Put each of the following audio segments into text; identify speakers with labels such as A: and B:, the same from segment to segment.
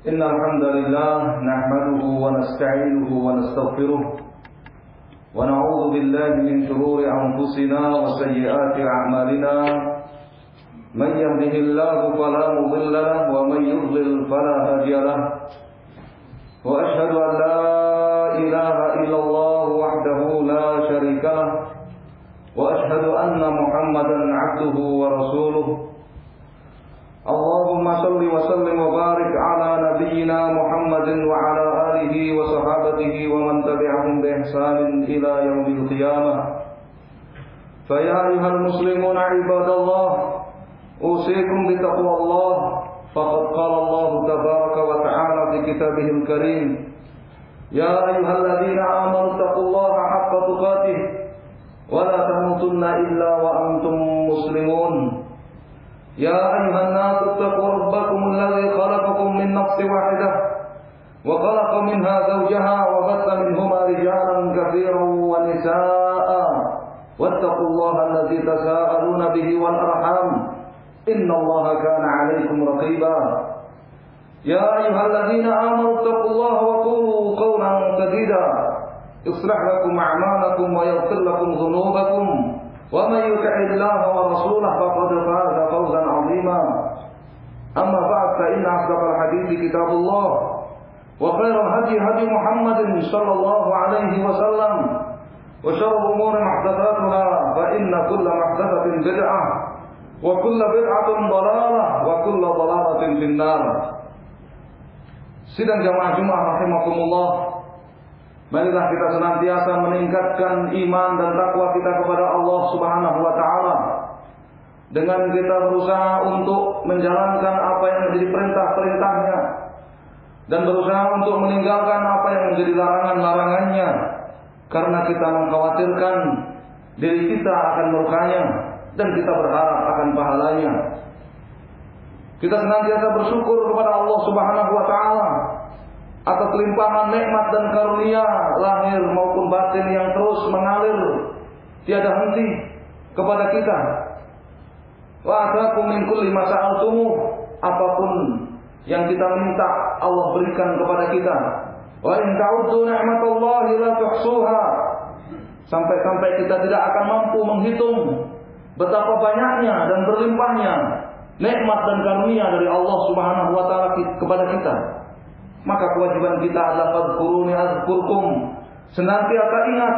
A: Innal hamdalillah nahmaduhu wa nasta'inuhu wa nastaghfiruh wa na'udzu billahi min shururi anfusina wa sayyiati a'malina man yahdihillahu fala mudilla lahu wa man yudlil fala hadiya lahu wa ashhadu an la ilaha illallah wahdahu la syarika lahu wa ashhadu anna Muhammadan 'abduhu wa rasuluh. Allahumma salli wa sallim wa barik ala nabiyyina Muhammadin wa ala alihi wa sahabatihi wa man tabi'ahum bi ihsanin ila yaumil qiyamah. Fa ya ayyuhal muslimuna ibadallah, usikum bi taqwallah. Faqad qala Allah tabaraka wa ta'ala fi kitabihil karim, ya ayyuhalladzina amanu taqullaha haqqa tuqatih wa la tamutunna illa wa antum muslimun. يا أيها الناس اتقوا ربكم الذي خلقكم من نفس واحدة وخلق منها زوجها وبث منهما رجالا كثيرا ونساء واتقوا الله الذي تساءلون به والأرحام إن الله كان عليكم رقيبا. يا أيها الذين آمنوا اتقوا الله وقولوا قولا سديدا يصلح لكم أعمالكم ويغفر لكم ذنوبكم ومن يطع الله ورسوله فقد فاز فوزا عظيما. أما بعد فإن أصدق الحديث كتاب الله وخير الهدي هدي محمد صلى الله عليه وسلم وشر الأمور محدثاتها فإن كل محدثة بدعة وكل بدعة ضلالة وكل ضلالة في النار. Sidang jamaah Jumat rahimakumullah, marilah kita senantiasa meningkatkan iman dan takwa kita kepada Allah Subhanahu wa taala dengan kita berusaha untuk menjalankan apa yang menjadi perintah-perintahnya dan berusaha untuk meninggalkan apa yang menjadi larangan-larangannya, karena kita mengkhawatirkan diri kita akan murkanya dan kita berharap akan pahalanya. Kita senantiasa bersyukur kepada Allah Subhanahu wa taala atas limpahan nikmat dan karunia lahir maupun batin yang terus mengalir tiada henti kepada kita. Wa atakum min kulli ma sa'altumuh, apapun yang kita minta Allah berikan kepada kita. Wa in ta'uddu ni'matallahi la tuhsuha, sampai-sampai kita tidak akan mampu menghitung betapa banyaknya dan berlimpahnya nikmat dan karunia dari Allah Subhanahu wa taala kepada kita. Maka kewajiban kita adalah fadhkuruni azkurkum, senantiasa ingat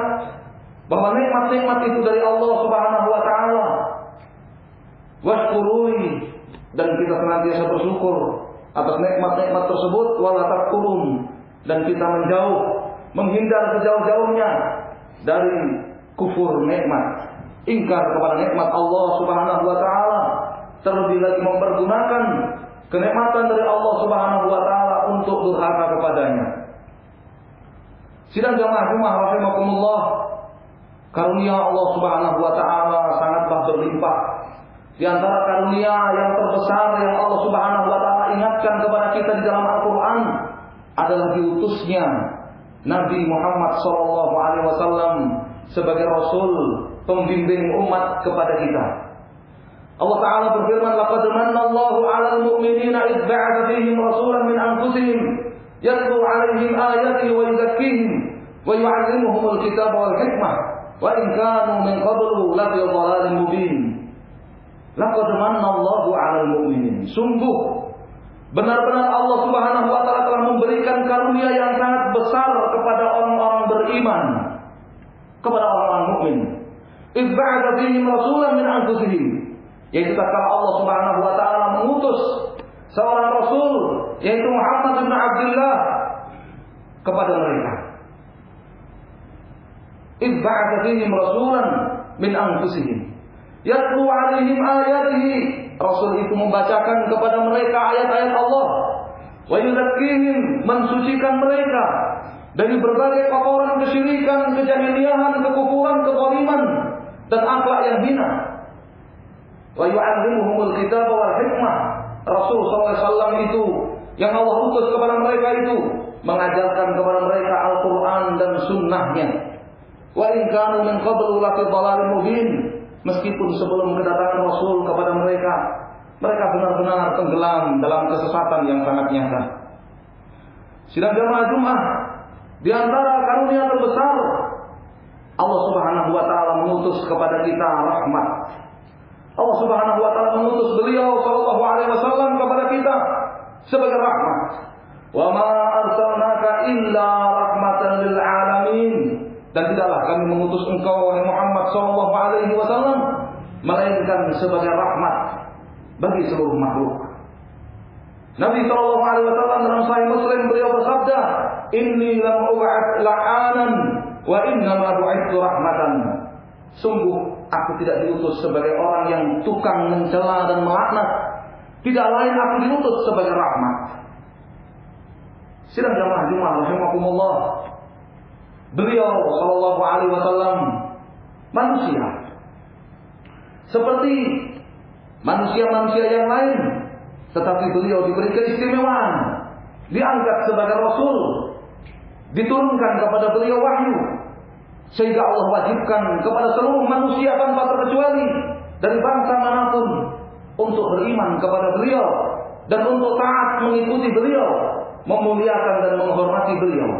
A: bahwa nikmat-nikmat itu dari Allah Subhanahu wa taala. Washkuruni, dan kita senantiasa bersyukur atas nikmat-nikmat tersebut. Wala takfurun, dan kita menghindar sejauh-jauhnya dari kufur nikmat, ingkar kepada nikmat Allah Subhanahu wa taala, terlebih lagi mempergunakan kenikmatan dari Allah Subhanahu wa taala untuk durhaka kepadanya. Sidang jamaah Jumat rahimakumullah, karunia Allah Subhanahu wa taala sangatlah berlimpah. Di antara karunia yang terbesar yang Allah Subhanahu wa taala ingatkan kepada kita di dalam Al-Qur'an adalah diutusnya Nabi Muhammad sallallahu alaihi wasallam sebagai rasul pembimbing umat kepada kita. Allah Ta'ala berfirman, laqad manna Allahu 'alal mu'minina idh ba'atha fihim rasulan min anfusihim yatlu 'alaihim ayatihi wa yuzakkihim wa yu'allimuhumul kitaba wal hikmah wa in kanu min qablu lafi dhalalin mubin. Laqad manna Allahu 'alal mu'minin, sungguh benar-benar Allah Subhanahu wa taala telah memberikan karunia yang sangat besar kepada orang-orang beriman, kepada orang-orang mukmin. Idh ba'atha fihim rasulan min anfusihim, yaitu tatkala Allah Subhanahu wa taala mengutus seorang rasul, yaitu Muhammad bin Abdullah, kepada mereka. Idh ba'atha fihim rasulan min anfusihim yatlu 'alaihim ayatihi, rasul itu membacakan kepada mereka ayat-ayat Allah, wa yuzakkihim, mensucikan mereka dari berbagai kotoran kesyirikan, kejahiliahan, kekufuran, kezaliman dan akhlak yang hina. Wa yu'allimuhumul kitaba wal hikmah, Rasul SAW itu yang Allah utus kepada mereka itu mengajarkan kepada mereka Al-Quran dan sunnahnya. Wa in kanu min qablu lafi dhalalin mubin, Meskipun sebelum kedatangan Rasul kepada mereka, mereka benar-benar tenggelam dalam kesesatan yang sangat nyata. Sidang jamaah Jumat, di antara karunia terbesar, Allah Subhanahu wa taala mengutus kepada kita rahmat. Allah Subhanahu wa taala mengutus beliau sallallahu alaihi wasallam kepada kita sebagai rahmat. Wa ma arsalnaka illa rahmatan lil alamin. Dan tidaklah kami mengutus engkau wahai Muhammad sallallahu alaihi wasallam melainkan sebagai rahmat bagi seluruh makhluk. Nabi sallallahu alaihi wasallam dalam Sahih Muslim beliau bersabda, "Inni lam ub'ats la'anan wa innama bu'itsu rahmatan." Sungguh aku tidak diutus sebagai orang yang tukang mencela dan melaknat. Tidak lain aku diutus sebagai rahmat. Sidang jamaah Jumat rahimakumullah. Beliau sallallahu alaihi wasallam manusia. Seperti manusia-manusia yang lain, tetapi beliau diberi keistimewaan, diangkat sebagai rasul, diturunkan kepada beliau wahyu, sehingga Allah wajibkan kepada seluruh manusia tanpa terkecuali dari bangsa manapun untuk beriman kepada beliau dan untuk taat mengikuti beliau, memuliakan dan menghormati beliau.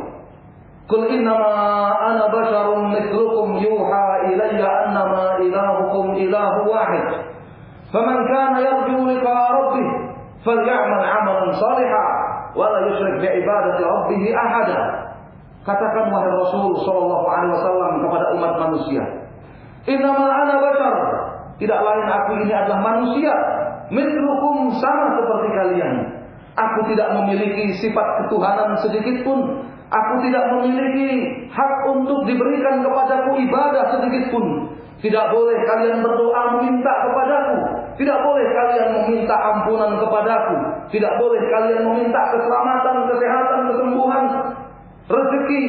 A: Qul innama ana basharun mithlukum yuha ilayya annama ilahukum ilahu wahid. Faman kana yarju liqa'a rabbih falyamal 'amalan shalihan wa la yusyrik bi ibadati rabbih ahada. Katakan wahai Rasul sallallahu alaihi wasallam kepada umat manusia, innama ana bashar, tidak lain aku ini adalah manusia, mithlukum, sama seperti kalian. Aku tidak memiliki sifat ketuhanan sedikit pun. Aku tidak memiliki hak untuk diberikan kepadaku ibadah sedikit pun. Tidak boleh kalian berdoa meminta kepadaku. Tidak boleh kalian meminta ampunan kepadaku. Tidak boleh kalian meminta keselamatan, kesehatan, kesembuhan, rezeki,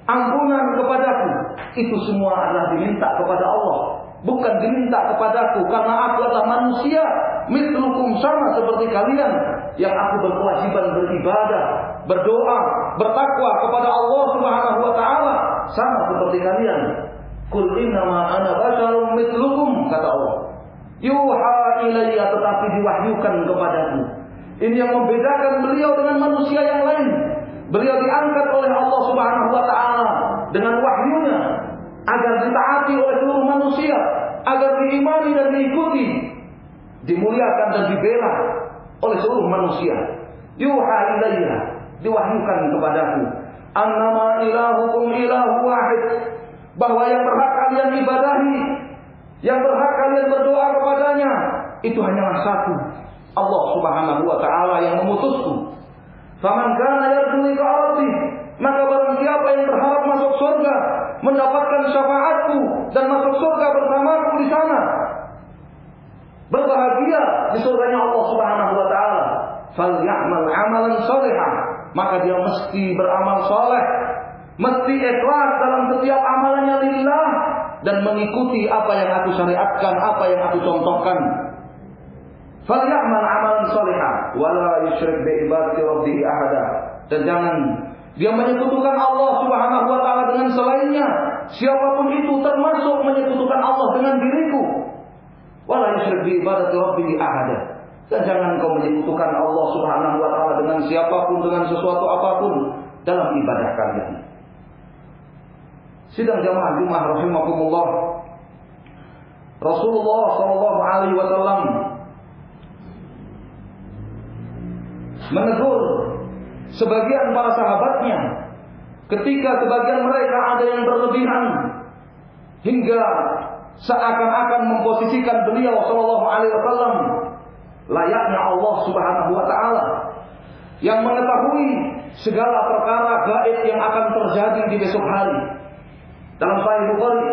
A: ampunan kepadaku. Itu semua adalah diminta kepada Allah, bukan diminta kepadaku, karena aku adalah manusia, mithlukum, sama seperti kalian, yang aku berkewajiban beribadah, berdoa, bertakwa kepada Allah Subhanahu wa taala sama seperti kalian. Qul innama ana basharun mithlukum, kata Allah. Yuha ilayya, tetapi diwahyukan kepadaku. Ini yang membedakan beliau dengan manusia yang lain. Beliau diangkat oleh Allah Subhanahu wa taala dengan wahyunya agar ditaati oleh seluruh manusia, agar diimani dan diikuti, dimuliakan dan dibela oleh seluruh manusia. Yuha ilayya, diwahyukan kepadaku, annama ilahukum ilahu wahid, bahwa yang berhak kalian ibadahi, yang berhak kalian berdoa kepadanya, itu hanyalah satu, Allah Subhanahu wa taala yang memutusku. Faman kana yarju liqa rabbih, maka barang siapa yang berharap masuk surga, mendapatkan syafaatku dan masuk surga bersamaku di sana, berbahagia di surganya Allah Subhanahu wa taala, falyamal 'amalan shalihan, maka dia mesti beramal saleh, mesti ikhlas dalam setiap amalannya lillah dan mengikuti apa yang aku syariatkan, apa yang aku contohkan. Falyamal 'amalan shalihan wa la yusyrik bi ibadati rabbih ahada, dan jangan dia menyekutukan Allah Subhanahu wa taala dengan selainnya, siapapun itu, termasuk menyekutukan Allah dengan diriku. Wala yusyrik bi ibadati rabbih ahada, dan jangan kau menyekutukan Allah Subhanahu wa taala dengan siapapun, dengan sesuatu apapun dalam ibadah kalian. Sidang jamaah Jumat rahimakumullah, Rasulullah sallallahu alaihi wasallam menegur sebagian para sahabatnya ketika sebagian mereka ada yang berlebihan hingga seakan-akan memposisikan beliau sallallahu alaihi wasallam layaknya Allah Subhanahu wa taala yang mengetahui segala perkara gaib yang akan terjadi di besok hari. Dalam Sahih Bukhari,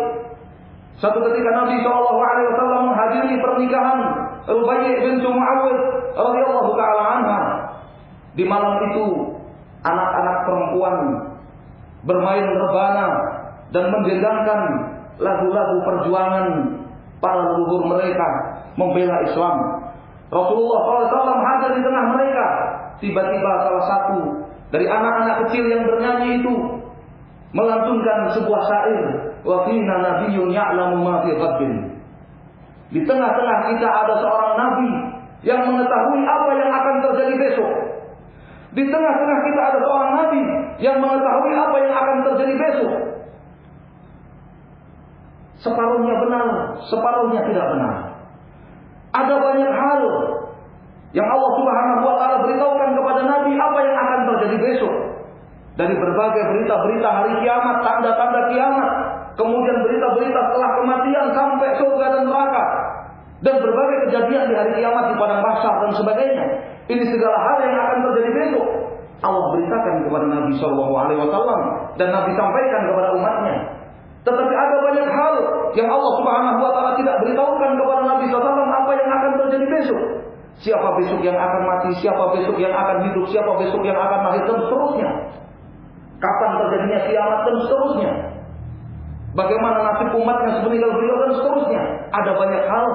A: satu ketika Nabi sallallahu alaihi wasallam menghadiri pernikahan Rubai' bintu Muawwid radhiyallahu taala anha. Di malam itu anak-anak perempuan bermain rebana dan mendendangkan lagu-lagu perjuangan para leluhur mereka membela Islam. Rasulullah SAW hadir di tengah mereka. Tiba-tiba salah satu dari anak-anak kecil yang bernyanyi itu melantunkan sebuah syair, wa fina nabiyyun ya'lamu ma fi ghaddin. Di tengah-tengah kita ada seorang nabi yang mengetahui apa yang akan terjadi besok. Di tengah-tengah kita ada seorang nabi yang mengetahui apa yang akan terjadi besok. Separuhnya benar, separuhnya tidak benar. Ada banyak hal yang Allah Subhanahu wa taala beritahukan kepada nabi apa yang akan terjadi besok. Dari berbagai berita-berita hari kiamat, tanda-tanda kiamat, kemudian berita-berita setelah kematian sampai surga dan neraka, dan berbagai kejadian di hari kiamat di padang mahsyar dan sebagainya. Ini segala hal yang akan terjadi besok Allah beritakan kepada Nabi Shallallahu Alaihi Wasallam dan Nabi sampaikan kepada umatnya. Tetapi ada banyak hal yang Allah Subhanahu Wa Taala tidak beritahukan kepada Nabi SAW apa yang akan terjadi besok. Siapa besok yang akan mati, siapa besok yang akan hidup, siapa besok yang akan lahir dan seterusnya. Kapan terjadinya kiamat dan seterusnya. Bagaimana nasib umatnya sepeninggal beliau dan seterusnya. Ada banyak hal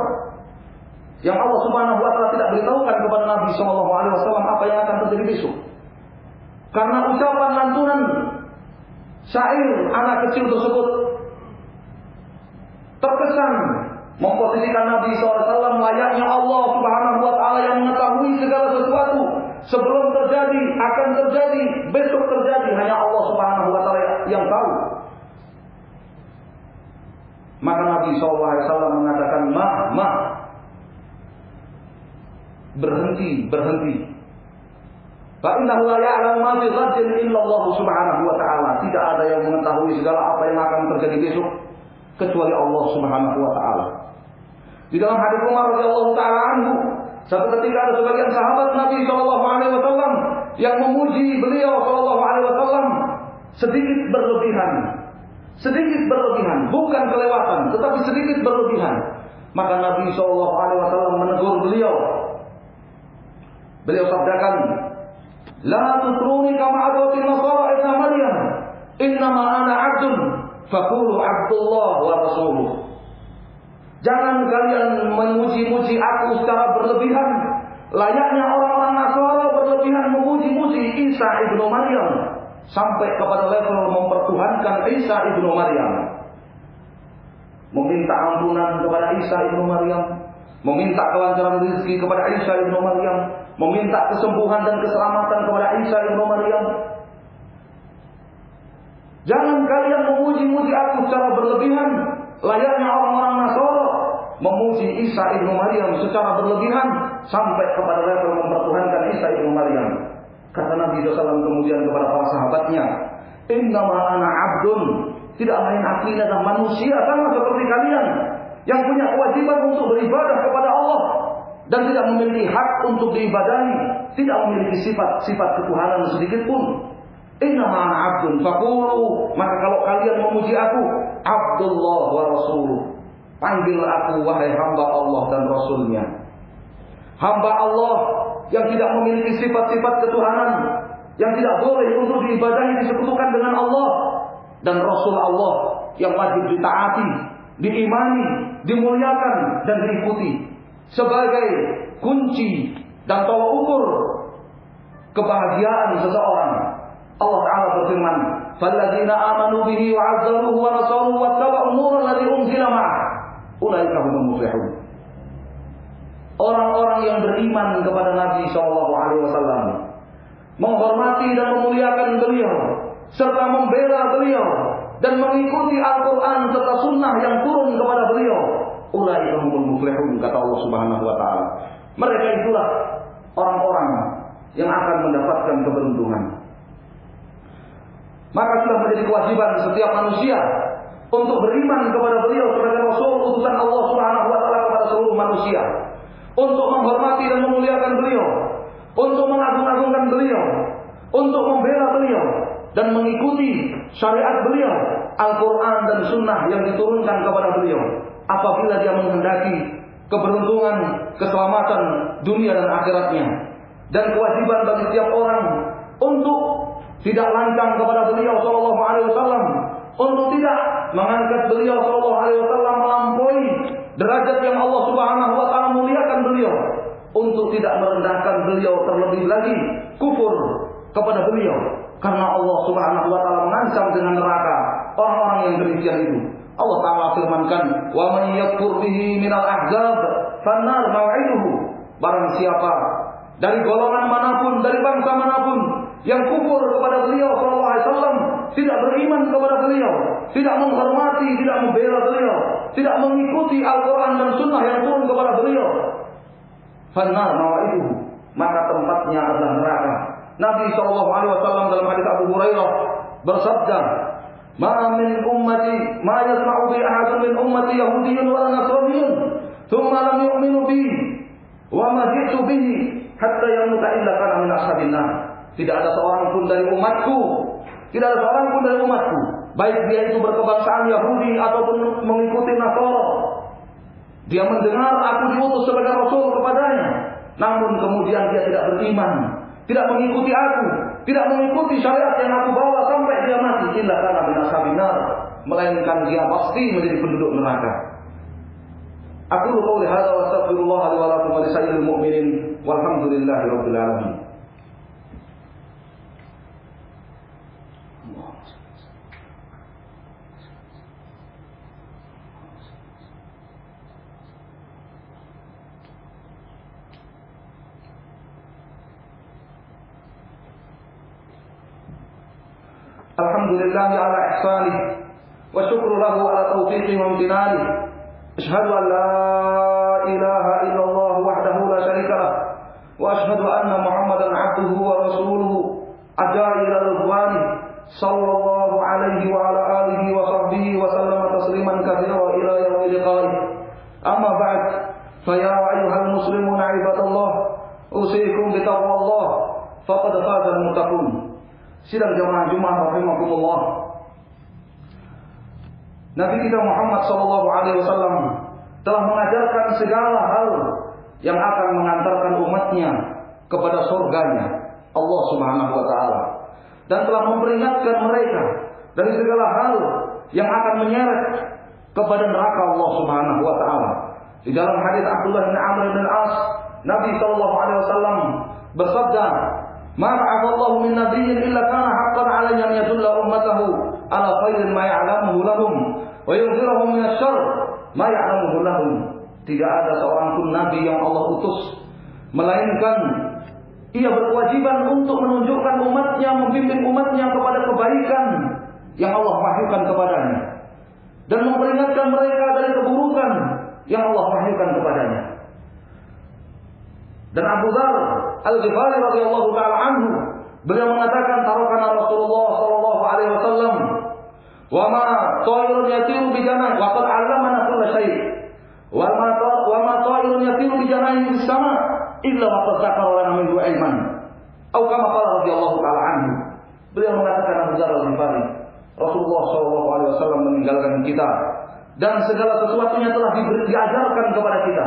A: yang Allah Subhanahu Wa Taala tidak beritahukan kepada Nabi SAW apa yang akan terjadi besok. Karena ucapan lantunan syair anak kecil tersebut terkesan memposisikan Nabi SAW layaknya Allah Subhanahu Wa Taala yang mengetahui segala sesuatu sebelum terjadi, akan terjadi, besok terjadi, hanya Allah Subhanahu Wa Taala yang tahu. Maka Nabi SAW mengatakan, berhenti. Fa innahu la ya'lamu ma fi ghadin illa Allah Subhanahu wa taala. Tidak ada yang mengetahui segala apa yang akan terjadi besok kecuali Allah Subhanahu wa taala. Di dalam hadis Umar radhiyallahu taala anhu, satu ketika ada sebagian sahabat Nabi sallallahu alaihi wasallam yang memuji beliau sallallahu alaihi wasallam sedikit berlebihan, bukan kelewatan, tetapi sedikit berlebihan. Maka Nabi sallallahu alaihi wasallam menegur beliau. Beliau sabdakan, la tutruni kama adratin nasara ibn Maryam, innama ana 'abdun faqulu 'abdullah wa rasuluh. Jangan kalian memuji-muji aku secara berlebihan, layaknya orang-orang Nasara berlebihan memuji-muji Isa ibnu Maryam sampai kepada level mempertuhankan Isa ibnu Maryam, meminta ampunan kepada Isa ibnu Maryam, meminta kelancaran rezeki kepada Isa ibnu Maryam, meminta kesembuhan dan keselamatan kepada Isa ibnu Maryam. Jangan kalian memuji-muji aku secara berlebihan, layaknya orang-orang Nasara memuji Isa ibnu Maryam secara berlebihan sampai kepada level mempertuhankan Isa ibnu Maryam. Kata Nabi SAW kemudian kepada para sahabatnya, innama ana 'abdun, tidak lain aku ini adalah manusia sama seperti kalian yang punya kewajiban untuk beribadah kepada Allah dan tidak memiliki hak untuk diibadahi, tidak memiliki sifat ketuhanan sedikit pun. Innama ana 'abdun faqulu, maka kalau kalian memuji aku, Abdullah wa rasuluh, panggil aku wahai hamba Allah dan Rasulnya. Hamba Allah yang tidak memiliki sifat-sifat ketuhanan, yang tidak boleh untuk diibadahi disekutukan dengan Allah, dan Rasul Allah yang wajib ditaati, diimani, dimuliakan dan diikuti sebagai kunci dan tolak ukur kebahagiaan seseorang. Allah Ta'ala berfirman, فَالَّذِينَ آمَنُوا بِهِ وَعَزَّرُوهُ وَنَصَرُوهُ وَاتَّبَعُوا النُّورَ الَّذِي أُنْزِلَ مَعَهُ أُولَئِكَ هُمُ الْمُفْلِحُونَ. Orang-orang yang beriman kepada Nabi SAW, menghormati dan memuliakan beliau, serta membela beliau dan mengikuti Al-Quran serta Sunnah yang turun kepada beliau, ulaika humul muflihun, kata Allah Subhanahu Wa Taala. Mereka itulah orang-orang yang akan mendapatkan keberuntungan. Maka sudah menjadi kewajiban setiap manusia untuk beriman kepada beliau sebagai Rasul utusan Allah Subhanahu Wa Taala kepada seluruh manusia, untuk menghormati dan memuliakan beliau, untuk mengagung-agungkan beliau, untuk membela beliau dan mengikuti syariat beliau, Al-Quran dan Sunnah yang diturunkan kepada beliau. Apabila dia menghendaki keberuntungan, keselamatan dunia dan akhiratnya. Dan kewajiban bagi setiap orang untuk tidak lancang kepada beliau sallallahu alaihi wasallam, untuk tidak mengangkat beliau sallallahu alaihi wasallam melampaui derajat yang Allah Subhanahu wa taala muliakan beliau, untuk tidak merendahkan beliau terlebih lagi kufur kepada beliau, karena Allah Subhanahu wa taala mengancam dengan neraka orang-orang yang demikian itu. Allah Ta'ala firmankan, "Wa man yakfur bihi minal ahzab, fannar maw'iduhu." Barang siapa dari golongan manapun, dari bangsa manapun yang kufur kepada beliau sallallahu alaihi wasallam, tidak beriman kepada beliau, tidak menghormati, tidak membela beliau, tidak mengikuti Al-Qur'an dan Sunnah yang turun kepada beliau, fannar maw'iduhu, maka tempatnya adalah neraka. Nabi sallallahu alaihi wasallam dalam hadis Abu Hurairah bersabda, "Ma min ummati ma yasma'u bi ahadun min ummati yahudiyyun wa nasraniyyun, thumma lam yu'minu bi wa ma ji'tu bihi hatta yamuta illa kana min ashabin nar." Tidak ada seorang pun dari umatku, tidak ada seorang pun dari umatku, baik dia itu berkebangsaan Yahudi ataupun mengikuti Nasara, dia mendengar aku diutus sebagai Rasul kepadanya, namun kemudian dia tidak beriman, tidak mengikuti aku, tidak mengikuti syariat yang aku bawa sampai dia mati, illa kana min ashabin nar, melainkan dia pasti menjadi penduduk neraka. Aku qouli hadza wa astaghfirullah li wa lakum wa lisa'iril mu'minin walhamdulillahi rabbil alamin. Alhamdulillah ala ihsanih wa syukru lahu ala taufiqi wa imtinani. Asyhadu an la ilaha illallah wahdahu la syarika lah wa asyhadu anna Muhammadan abduhu wa rasuluhu ad'a ila ridwani sallallahu alaihi wa ala alihi wa sahbihi wa sallama tasliman katsira ila yaumil liqa'i. Amma ba'd, fa ya ayyuhal muslimuna ibadallah, usikum bi taqwallah faqad faza al-muttaqun. Sidang jamaah Jumat rahimakumullah. Nabi kita Muhammad sallallahu alaihi wasallam telah mengajarkan segala hal yang akan mengantarkan umatnya kepada surganya Allah Subhanahu wa taala, dan telah memperingatkan mereka dari segala hal yang akan menyeret kepada neraka Allah Subhanahu wa taala. Di dalam hadis Abdullah bin Amr bin As, Nabi sallallahu alaihi wasallam bersabda, "Ma ba'athallahu min nabiyyin illa kana haqqan 'alaihi an yadulla ummatahu ala khairin ma ya'lamuhu lahum wa yunzirahum min asy-syarr ma ya'lamuhu lahum." Tidak ada seorang pun nabi yang Allah utus melainkan ia berkewajiban untuk menunjukkan umatnya, membimbing umatnya kepada kebaikan yang Allah wahyukan kepadanya, dan memperingatkan mereka dari keburukan yang Allah wahyukan kepadanya. Dan Abu Dzar Al-Ghifari radhiyallahu taala anhu, beliau mengatakan, tarakana Rasulullah sallallahu alaihi wasallam wa ma ta'irun yatiru bi janah wa qad 'allamana kulla syai' wa ma ta'irun yatiru bi janahi bis sama illa wa qad zakara lana minhu ilman, atau kama qala radhiyallahu taala anhu. Beliau mengatakan, Abu Dzar Al-Ghifari, Rasulullah sallallahu alaihi wasallam meninggalkan kita dan segala sesuatunya telah diajarkan kepada kita.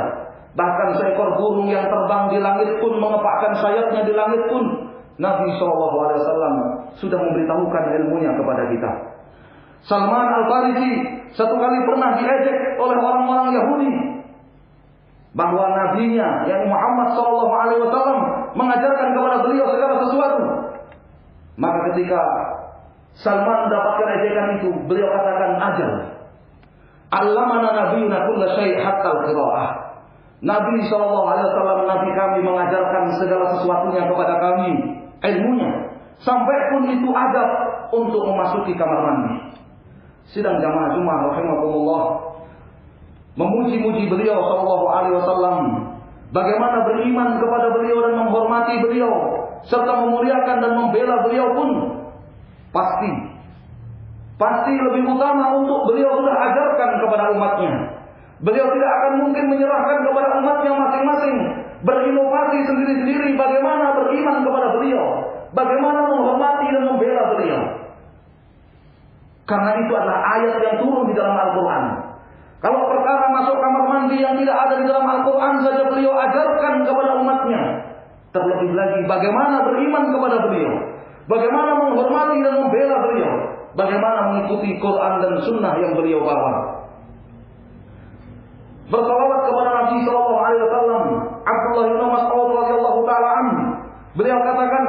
A: Bahkan seekor burung yang terbang di langit pun, mengepakkan sayapnya di langit pun, Nabi SAW sudah memberitahukan ilmunya kepada kita. Salman Al-Farisi satu kali pernah diejek oleh orang-orang Yahudi bahwa nabinya, yang Muhammad SAW, mengajarkan kepada beliau segala sesuatu. Maka ketika Salman mendapatkan ejekan itu, beliau katakan, ajal, allamana nabiyuna kulla syai' hatta al-qira'ah. Nabi SAW, Nabi kami mengajarkan segala sesuatunya kepada kami, ilmunya, sampai pun itu adab untuk memasuki kamar mandi. Sidang jamaah Jumat rahimakumullah, memuji-muji beliau SAW, bagaimana beriman kepada beliau dan menghormati beliau, serta memuliakan dan membela beliau pun pasti lebih utama untuk beliau sudah ajarkan kepada umatnya. Beliau tidak akan mungkin menyerahkan kepada umatnya masing-masing, berinovasi sendiri-sendiri bagaimana beriman kepada beliau, bagaimana menghormati dan membela beliau. Karena itu adalah ayat yang turun di dalam Al-Quran. Kalau perkara masuk kamar mandi yang tidak ada di dalam Al-Quran saja beliau ajarkan kepada umatnya, terlebih lagi bagaimana beriman kepada beliau, bagaimana menghormati dan membela beliau, bagaimana mengikuti Quran dan Sunnah yang beliau bawa. Bersalawat kepada Nabi sallallahu alaihi wasallam. Abdullah bin Mas'ud radhiyallahu taala anhu, beliau katakan,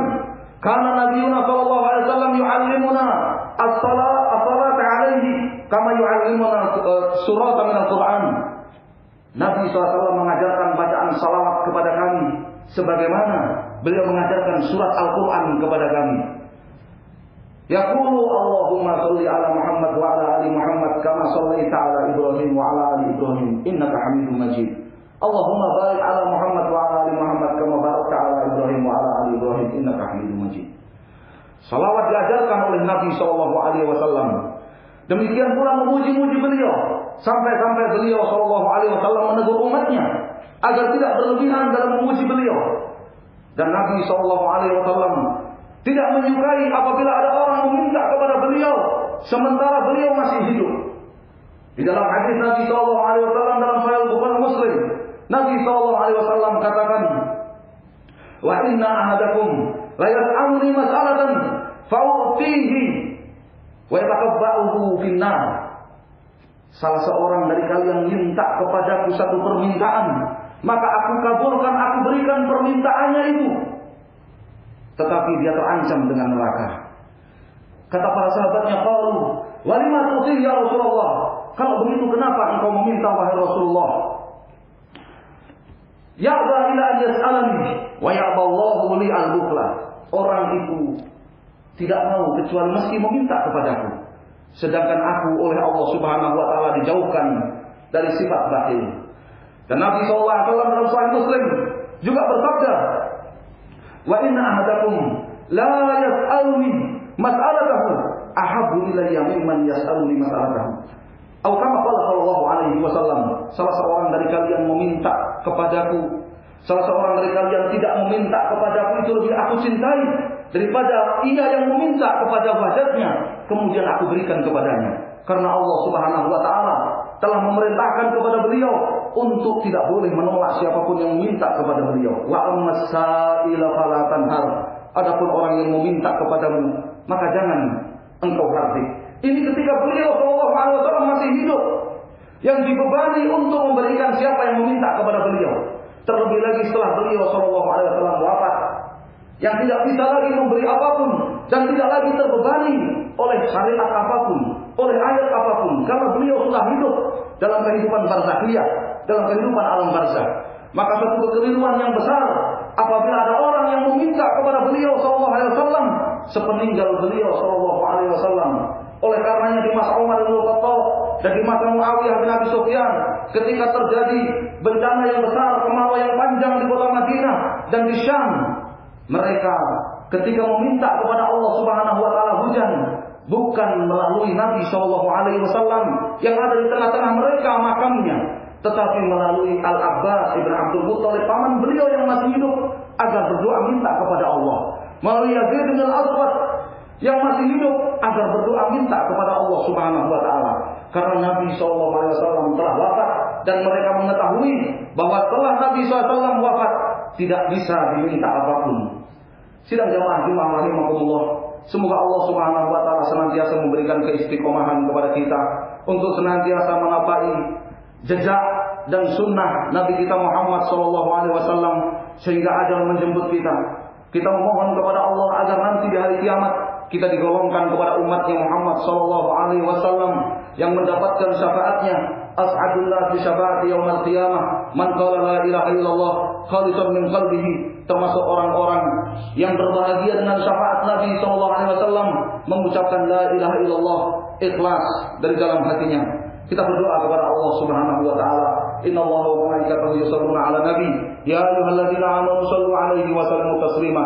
A: "Kana nabiyuna sallallahu alaihi wasallam yu'allimuna as-salata alaihi kama yu'allimuna suratan minal Qur'an. Nabi SAW mengajarkan bacaan salawat kepada kami sebagaimana beliau mengajarkan surat Al-Quran kepada kami. Yaqulu Allahumma shalli ala Muhammad wa ala ali Muhammad kama shallaita ala Ibrahim wa ala ali Ibrahim innaka Hamidum Majid. Allahumma barik ala Muhammad wa ala ali Muhammad kama barakta ala Ibrahim wa ala ali Ibrahim innaka Hamidum Majid. Salawat diajarkan oleh Nabi SAW. Demikian pula memuji-muji beliau sampai-sampai beliau SAW menegur umatnya agar tidak berlebihan dalam memuji beliau. Dan Nabi SAW tidak menyukai apabila ada orang meminta kepada beliau sementara beliau masih hidup. Di dalam hadis Nabi SAW dalam Sahih Bukhari Muslim, Nabi SAW katakan, "Wa inna ahadakum la yas'aluni mas'alatan fa'utihi wa yataqabba'uhu finnar." Salah seorang dari kalian minta kepadaku satu permintaan, maka aku kabulkan, aku berikan permintaannya itu. Tetapi dia terancam dengan neraka. Kata para sahabatnya, qalu, "Wa lima tu'ti ya Rasulullah?" Kalau begitu kenapa engkau meminta wahai Rasulullah? Ya'ba ila an yas'alani wa ya'ballahu li al-bukhla. Orang itu tidak mau kecuali mesti meminta kepadaku. Sedangkan aku oleh Allah Subhanahu wa taala dijauhkan dari sifat bakhil. Dan Nabi SAW dalam Sahih Muslim juga bersabda, "Wa inna ahadakum la yas'aluni mas'alatahu ahabbu ilayya mimman yas'aluni mas'alatahu." Atau kama qala sallallahu alaihi wasallam, salah seorang dari kalian meminta kepadaku, salah seorang dari kalian tidak meminta kepadaku itu lebih aku cintai daripada ia yang meminta kepada wajahnya kemudian aku berikan kepadanya. Karena Allah Subhanahu wa taala telah memerintahkan kepada beliau untuk tidak boleh menolak siapapun yang meminta kepada beliau. Wa amsaila fala tanhar. Adapun orang yang meminta kepadamu, maka jangan engkau hardik. Ini ketika beliau SAW masih hidup, yang dibebani untuk memberikan siapa yang meminta kepada beliau. Terlebih lagi setelah beliau SAW wafat, yang tidak bisa lagi memberi apapun dan tidak lagi terbebani oleh syariat apapun, oleh ayat apapun, karena beliau sudah hidup dalam kehidupan barzakhiyah, dalam kehidupan alam barzakh. Maka satu kekeliruan yang besar apabila ada orang yang meminta kepada beliau SAW sepeninggal beliau SAW. Oleh karenanya di masa Umar bin Khattab dan di masa Muawiyah bin Abi Sufyan, ketika terjadi bencana yang besar, kemarau yang panjang di kota Madinah dan di Syam, mereka ketika meminta kepada Allah Subhanahu wa taala hujan, bukan melalui Nabi SAW yang ada di tengah-tengah mereka makamnya, tetapi melalui Al-Abbas ibn Abdul Muttalib, paman beliau yang masih hidup, agar berdoa minta kepada Allah. Melalui Yazid bin Al-Aswad yang masih hidup, agar berdoa minta kepada Allah Subhanahu wa taala. Karena Nabi SAW telah wafat dan mereka mengetahui bahwa setelah Nabi SAW wafat tidak bisa diminta apapun. Sidang jamaah Jumat rahimakumullah, semoga Allah Subhanahu wa taala senantiasa memberikan keistiqomahan kepada kita untuk senantiasa mengapai jejak dan sunnah Nabi kita Muhammad SAW sehingga ajal menjemput kita. Kita memohon kepada Allah agar nanti di hari kiamat kita digolongkan kepada umatnya Muhammad SAW yang mendapatkan syafaatnya. As'adullah bi syafaati yaumil qiyamah man qala la ilaha illallah khalisan min qalbihi, termasuk orang-orang yang berbahagia dengan syafaat Nabi SAW mengucapkan la ilaha illallah ikhlas dari dalam hatinya. Kita berdoa kepada Allah Subhanahu wa taala. Innallaha wa malaikatahu yusholluna 'alan nabi ya ayyuhalladzina amanu shallu 'alaihi wa sallimu taslima.